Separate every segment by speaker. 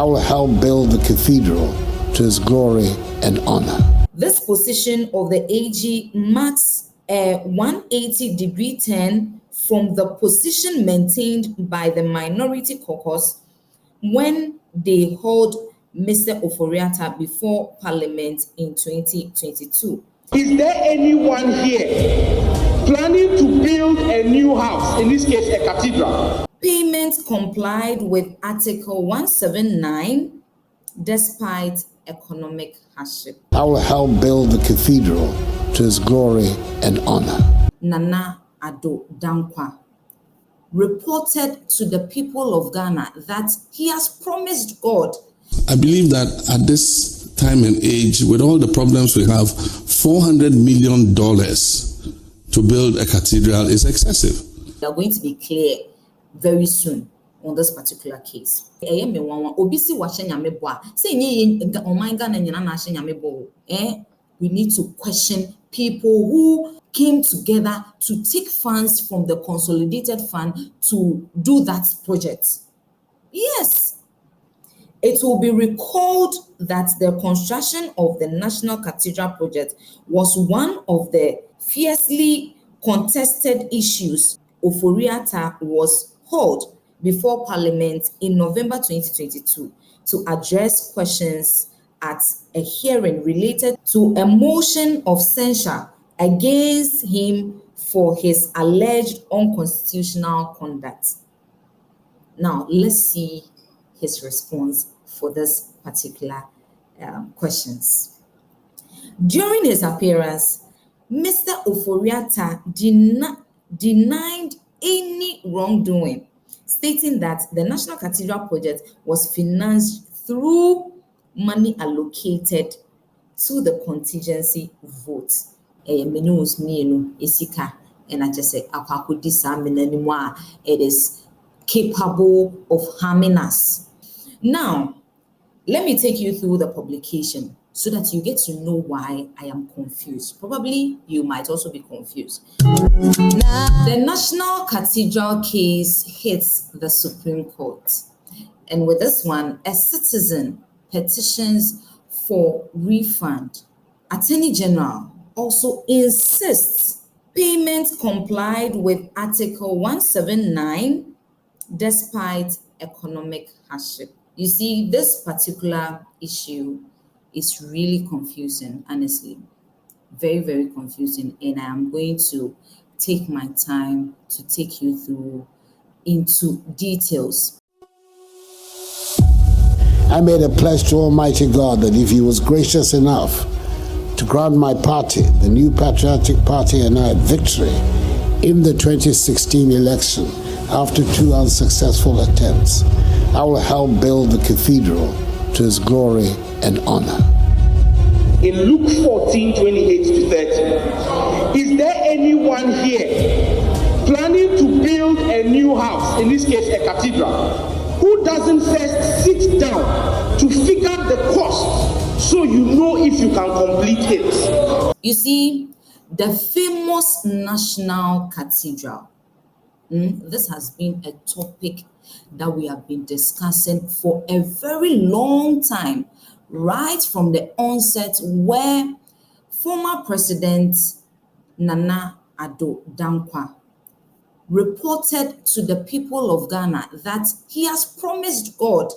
Speaker 1: I will help build the cathedral to his glory and honor.
Speaker 2: This position of the AG marks a 180-degree turn from the position maintained by the minority caucus when they held Mr. Ofori-Atta before Parliament in 2022.
Speaker 3: Is there anyone here planning to build a new house, in this case a cathedral?
Speaker 2: Payment complied with Article 179 despite economic hardship.
Speaker 1: I will help build the cathedral to his glory and honor.
Speaker 2: Nana Addo Dankwa reported to the people of Ghana that he has promised God.
Speaker 4: I believe that at this time and age, with all the problems we have, $400 million to build a cathedral is excessive.
Speaker 2: We are going to be clear very soon on this particular case. We need to question people who came together to take funds from the consolidated fund to do that project. Yes. It will be recalled that the construction of the National Cathedral project was one of the fiercely contested issues. Ofori-Atta was called before Parliament in November 2022 to address questions at a hearing related to a motion of censure against him for his alleged unconstitutional conduct. Now, let's see his response for this particular questions. During his appearance, Mr. Ofori-Atta denied any wrongdoing, stating that the National Cathedral project was financed through money allocated to the contingency vote. It is capable of harming us. Now, let me take you through the publication so that you get to know why I am confused. Probably you might also be confused. The National Cathedral case hits the Supreme Court. And with this one, a citizen petitions for refund. Attorney General also insists payment complied with Article 179 despite economic hardship. You see, this particular issue is really confusing, honestly. Very, very confusing. And I am going to take my time to take you through into details.
Speaker 1: I made a pledge to Almighty God that if he was gracious enough to grant my party, the New Patriotic Party, and I victory in the 2016 election after 2 unsuccessful attempts, I will help build the cathedral to his glory and honor.
Speaker 3: In Luke 14, 28 to 30, is there anyone here planning to build a new house, in this case a cathedral, who doesn't first sit down to figure the cost so you know if you can complete it?
Speaker 2: You see, the famous National Cathedral, this has been a topic that we have been discussing for a very long time, right from the onset, where former President Nana Addo Dankwa reported to the people of Ghana that he has promised God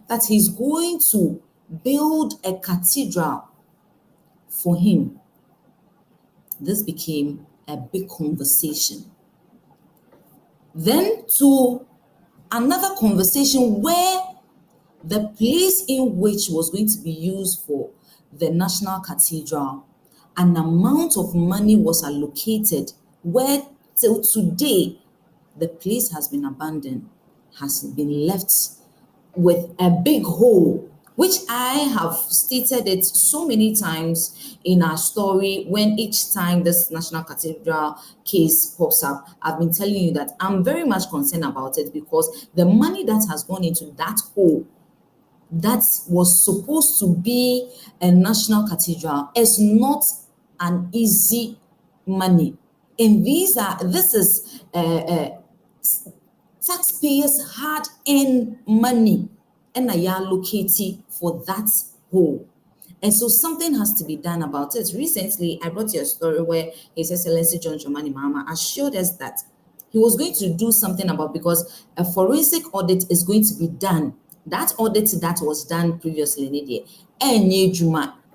Speaker 2: that he's going to build a cathedral for him. This became a big conversation. Then to another conversation where the place in which was going to be used for the National Cathedral, an amount of money was allocated where till today the place has been abandoned, has been left with a big hole, which I have stated it so many times in our story. When each time this National Cathedral case pops up, I've been telling you that I'm very much concerned about it, because the money that has gone into that hole that was supposed to be a national cathedral is not an easy money. And this is taxpayers' hard-earned money. and I allocate for that hole. And so something has to be done about it. Recently, I brought you a story where His Excellency John Dramani Mahama assured us that he was going to do something about, because a forensic audit is going to be done. That audit that was done previously,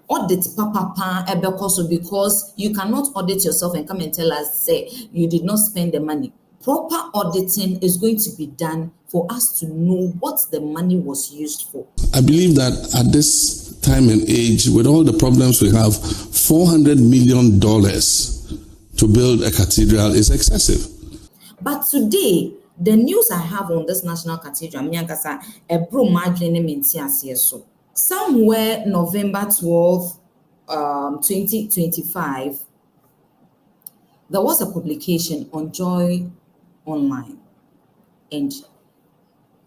Speaker 2: audit papa ebekoso, because you cannot audit yourself and come and tell us say you did not spend the money. Proper auditing is going to be done for us to know what the money was used for.
Speaker 4: I believe that at this time and age, with all the problems we have, $400 million to build a cathedral is excessive.
Speaker 2: But today, the news I have on this National Cathedral, somewhere November 12th, 2025, there was a publication on Joy Online. And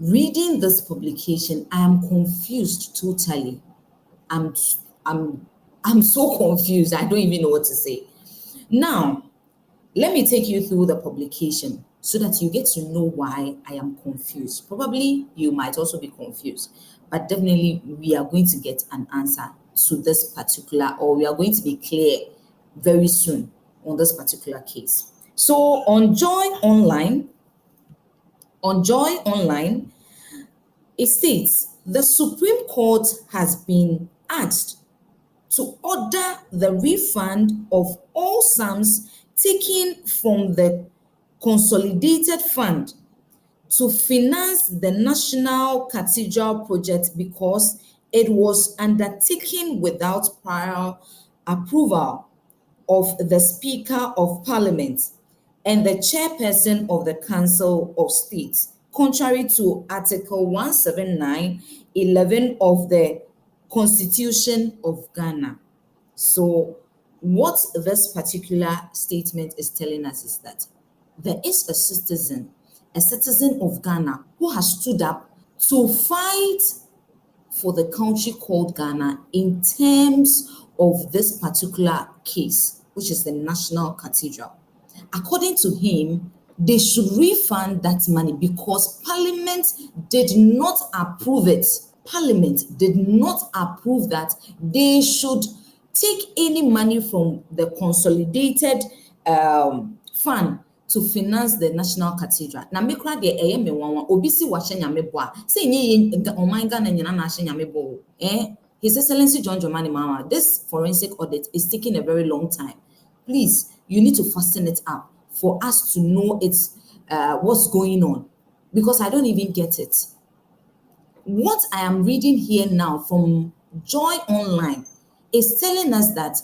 Speaker 2: reading this publication, I am confused totally. I'm so confused. I don't even know what to say. Now, let me take you through the publication so that you get to know why I am confused. Probably you might also be confused, but definitely we are going to get an answer to this particular, or we are going to be clear very soon on this particular case. So on Joy Online, it states the Supreme Court has been asked to order the refund of all sums taken from the consolidated fund to finance the National Cathedral project because it was undertaken without prior approval of the Speaker of Parliament and the Chairperson of the Council of State, contrary to Article 179(11) of the Constitution of Ghana. So what this particular statement is telling us is that there is a citizen of Ghana who has stood up to fight for the country called Ghana in terms of this particular case, which is the National Cathedral. According to him, they should refund that money because Parliament did not approve it. Parliament did not approve that they should take any money from the consolidated fund to finance the National Cathedral. Na me kra de eye me wanwa obi si wa hye nyame bo a say nye oman Ghana nyina na hye nyame bo. His Excellency John Dramani Mahama, this forensic audit is taking a very long time. Please, you need to fasten it up for us to know it's what's going on, because I don't even get it. What I am reading here now from Joy Online is telling us that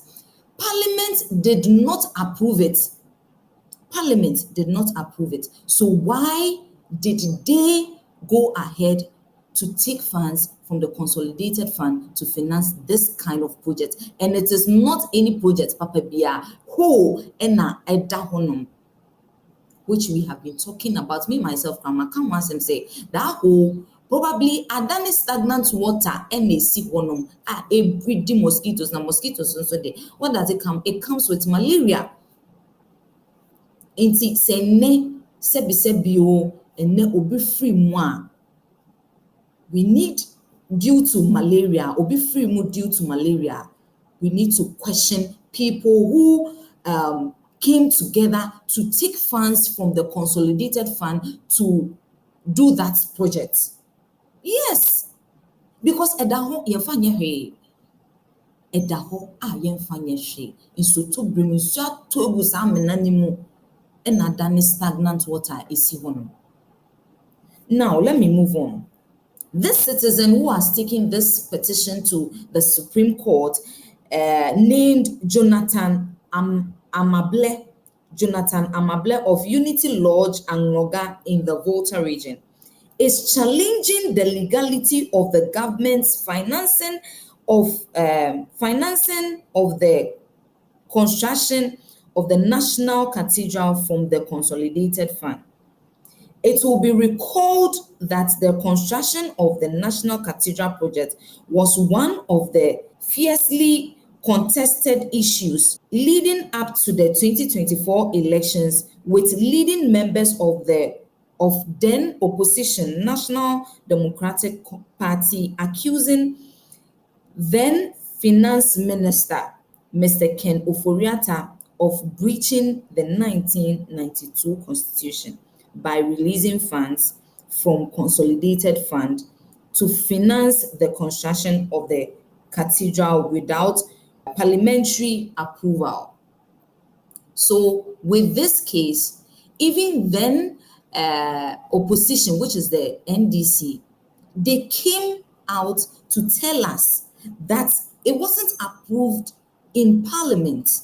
Speaker 2: Parliament did not approve it. Parliament did not approve it. So why did they go ahead to take funds from the consolidated fund to finance this kind of project? And it is not any project, Papa Bia, who ena eda honum, which we have been talking about. Me myself, I come once and say that whole probably adani stagnant water and a sick honum a breeding mosquitoes. Now mosquitoes also there. What does it come? It comes with malaria. Inti se ne sebisebio and ne obi free moi. We need, due to malaria, or be free mood due to malaria, we need to question people who came together to take funds from the consolidated fund to do that project. Yes, because edaho yemfanye he, edaho yemfanye she. Insoto brimusha to ebusa menanimu enadani stagnant water is one. Now let me move on. This citizen who has taken this petition to the Supreme Court, named Jonathan Amable of Unity Lodge and Noga in the Volta region, is challenging the legality of the government's financing of the construction of the National Cathedral from the Consolidated Fund. It will be recalled that the construction of the National Cathedral project was one of the fiercely contested issues leading up to the 2024 elections, with leading members of the of then opposition National Democratic Party accusing then Finance Minister Mr. Ken Ofori-Atta of breaching the 1992 Constitution by releasing funds from Consolidated Fund to finance the construction of the cathedral without parliamentary approval. So with this case, even then opposition, which is the NDC, they came out to tell us that it wasn't approved in Parliament.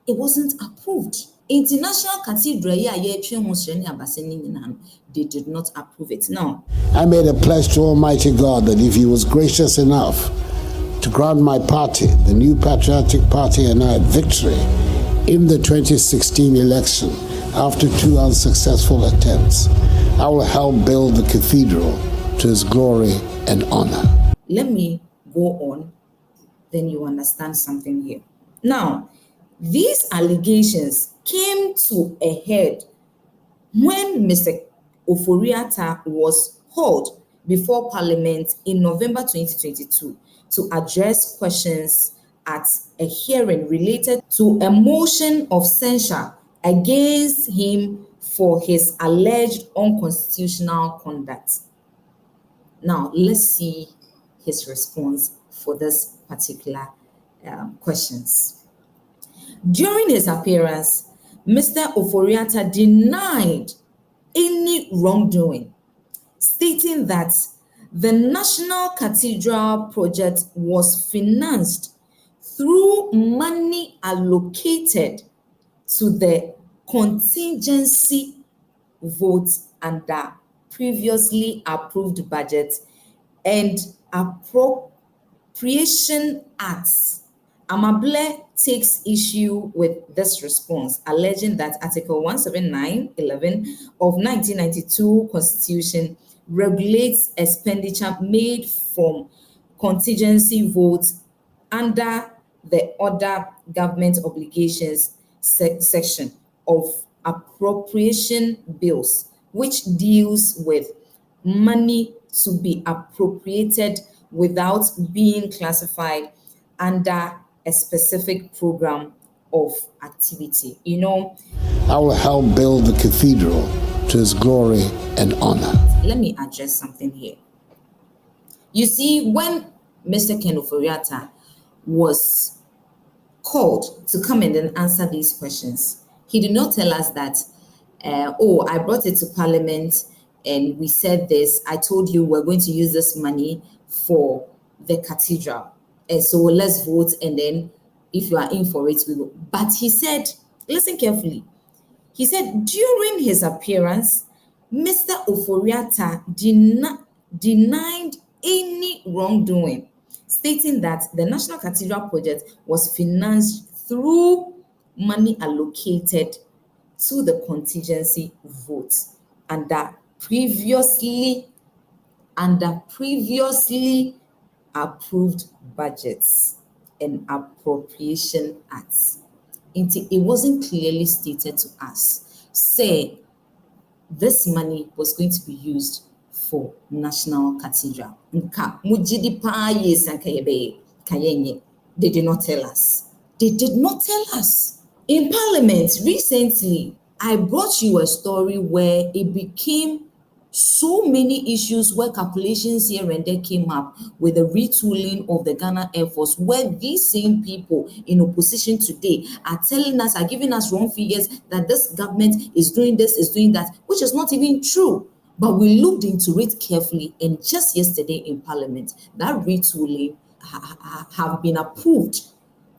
Speaker 2: It wasn't approved. International Cathedral, they did not approve it. Now,
Speaker 1: I made a pledge to Almighty God that if He was gracious enough to grant my party, the New Patriotic Party, and I victory in the 2016 election after 2 unsuccessful attempts, I will help build the cathedral to His glory and honor.
Speaker 2: Let me go on, then you understand something here. Now, these allegations came to a head when Mr. Ofori-Atta was called before Parliament in November 2022 to address questions at a hearing related to a motion of censure against him for his alleged unconstitutional conduct. Now, let's see his response for this particular questions. During his appearance, Mr. Ofori-Atta denied any wrongdoing, stating that the National Cathedral project was financed through money allocated to the contingency vote under previously approved budget and appropriation acts. Amable takes issue with this response, alleging that Article 179(11) of 1992 Constitution regulates expenditure made from contingency votes under the Other Government Obligations section of appropriation bills, which deals with money to be appropriated without being classified under a specific program of activity. You know,
Speaker 1: I will help build the cathedral to His glory and honor.
Speaker 2: Let me address something here. You see, when Mr. Ken Ofori-Atta was called to come and then answer these questions, he did not tell us that, I brought it to Parliament and we said this, I told you we're going to use this money for the cathedral. And so let's vote, and then if you are in for it, we will. But he said, listen carefully. He said during his appearance, Mr. Ofori-Atta denied any wrongdoing, stating that the National Cathedral project was financed through money allocated to the contingency vote under previously approved budgets and appropriation acts. It wasn't clearly stated to us, say this money was going to be used for National Cathedral. They did not tell us. They did not tell us. In Parliament recently, I brought you a story where it became so many issues where calculations here and there came up with the retooling of the Ghana Air Force, where these same people in opposition today are telling us, are giving us wrong figures that this government is doing this, is doing that, which is not even true. But we looked into it carefully, and just yesterday in Parliament, that retooling have been approved,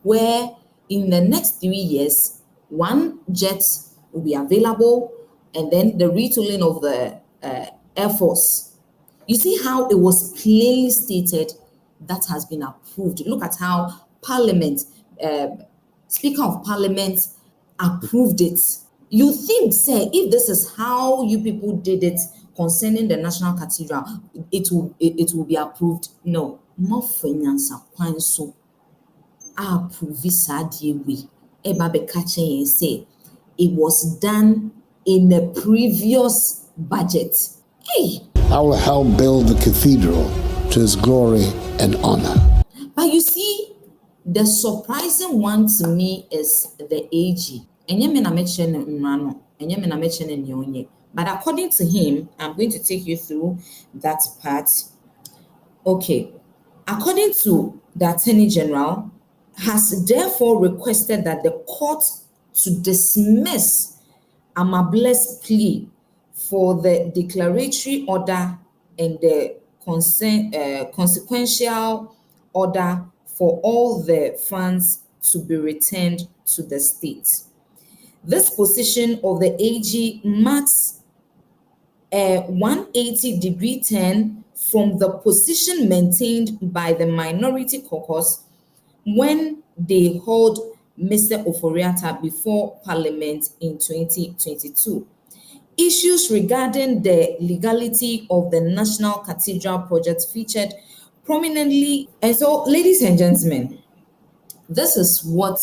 Speaker 2: where in the next 3 years, one jet will be available, and then the retooling of the Air Force. You see how it was plainly stated that has been approved. Look at how Parliament, Speaker of Parliament approved it. You think, say, if this is how you people did it concerning the National Cathedral, it will be approved. No. More finance so approve this way. Eba be catching and say it was done in the previous budget. Hey!
Speaker 1: I will help build the cathedral to his glory and honor.
Speaker 2: But you see, the surprising one to me is the AG. But according to him, I'm going to take you through that part. Okay. According to the Attorney General, has therefore requested that the court to dismiss Amable's plea for the declaratory order and the consequential order for all the funds to be returned to the state. This position of the AG marks a 180-degree turn from the position maintained by the minority caucus when they held Mr. Oforiatta before Parliament in 2022. Issues regarding the legality of the National Cathedral project featured prominently. And so, ladies and gentlemen, this is what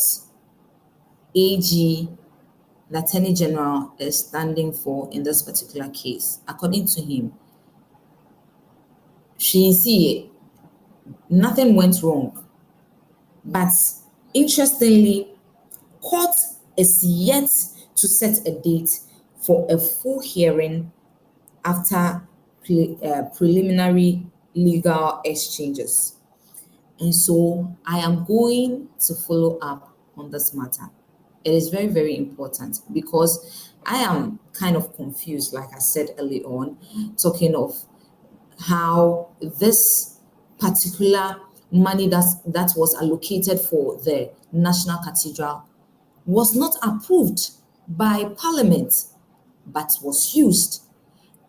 Speaker 2: AG, the Attorney General, is standing for in this particular case. According to him, nothing went wrong. But interestingly, court is yet to set a date for a full hearing after preliminary legal exchanges. And so I am going to follow up on this matter. It is very, very important because I am kind of confused, like I said early on, talking of how this particular money that was allocated for the National Cathedral was not approved by Parliament, but was used.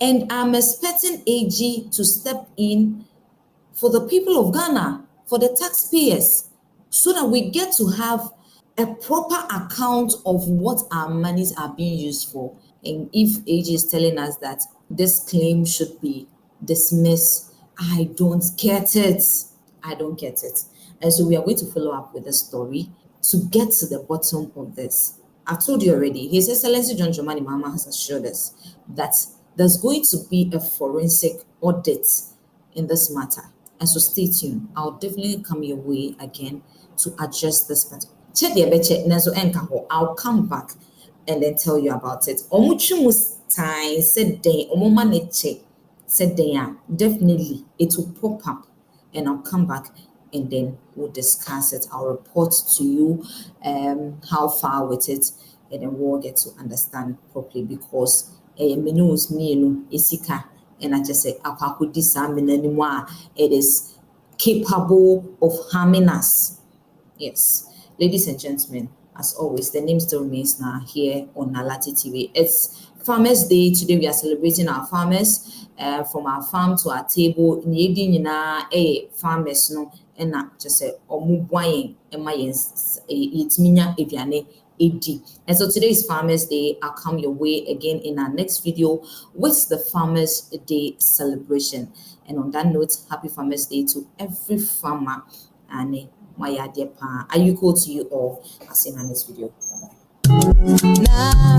Speaker 2: And I'm expecting AG to step in for the people of Ghana, for the taxpayers, so that we get to have a proper account of what our monies are being used for. And if AG is telling us that this claim should be dismissed, I don't get it. I don't get it. And so we are going to follow up with the story to get to the bottom of this. I've told you already, His Excellency John Dramani Mahama has assured us that there's going to be a forensic audit in this matter. And so stay tuned. I'll definitely come your way again to address this matter. I'll come back and then tell you about it. Definitely it will pop up and I'll come back and then we'll discuss it. I'll report to you how far with it, and then we'll get to understand properly because isika and I just say it is capable of harming us. Yes, ladies and gentlemen, as always, the name still remains Naa here on Naa Lartey TV. It's Farmers Day. Today we are celebrating our farmers, from our farm to our table. Farmers no and not just say omubuayen edi. And so today is Farmers Day. I'll come your way again in our next video with the Farmers Day celebration. And on that note, happy Farmers Day to every farmer. And my dear pa, are you cool to you all? I'll see you in our next video. Bye-bye.